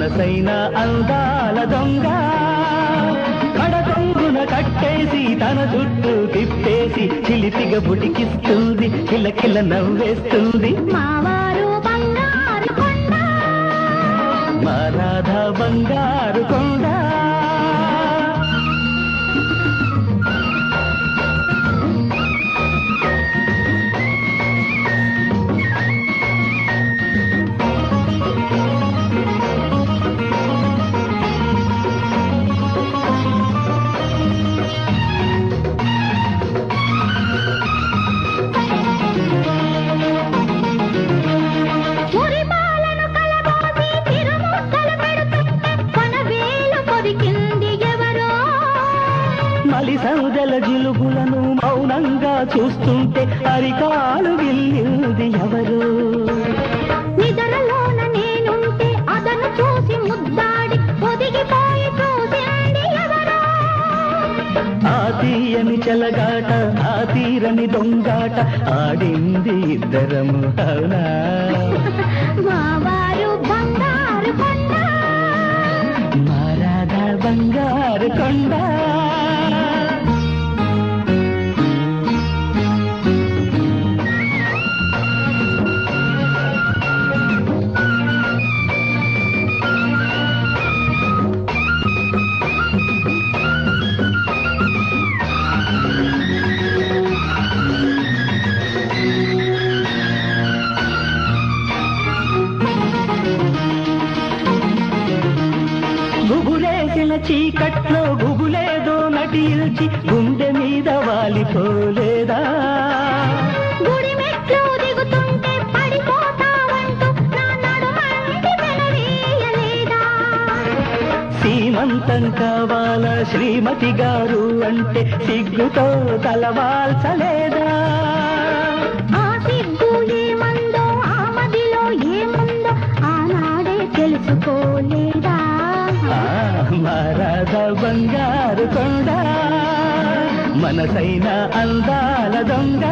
మనసైన అందాల దొంగ కడకొంగున కట్టేసి తన చుట్టూ తిప్పేసి చిలిపిగా బుడికిస్తుంది కిలకిల నవ్వేస్తుంది మావారు బంగారు కొండ మా రాధ బంగారు కొండ మలి సౌదల జిలుగులను మౌనంగా చూస్తుంటే అరికాలు గిల్లింది ఎవరు నిద్రలోన నేనుంటే అదను చూసి ముద్దాడి ఒదిగిపోయి చూసింది ఎవరు ఆ తీయని చెలగాట ఆ తీరని దొంగాట ఆడింది ఇద్దరము అవునా మావారు బంగారు కొండ మా రాధ బంగారు కొండ గుబులేసిన చీకట్లో గుబులేదో నటిల్చి గుండె మీద వాలిపోలేదా గుడి మెట్లు దిగుతుంటే పడిపోతావంటూ నా నడుమంటి వెనవేయలేదా సీమంతం కావాల శ్రీమతి గారు అంటే సిగ్గుతో తలవాల్చలేదా ఆ సిగ్గు ఏమందో ఆ మదిలో ఏముందో ఆనాడే తెలుసుకోలేదా మా రాధ బంగారు కొండ మనసైన అందాల దొంగ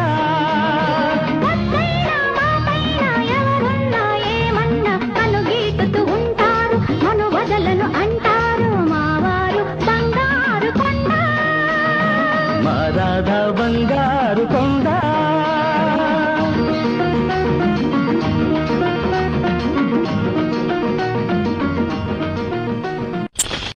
వద్దైనా మాపైన ఎవరున్నా ఏమన్నా కనుగీటుతూ ఉంటారు మను వదలను అంటారు మావారు బంగారు కొండ మా రాధ బంగారు కొండ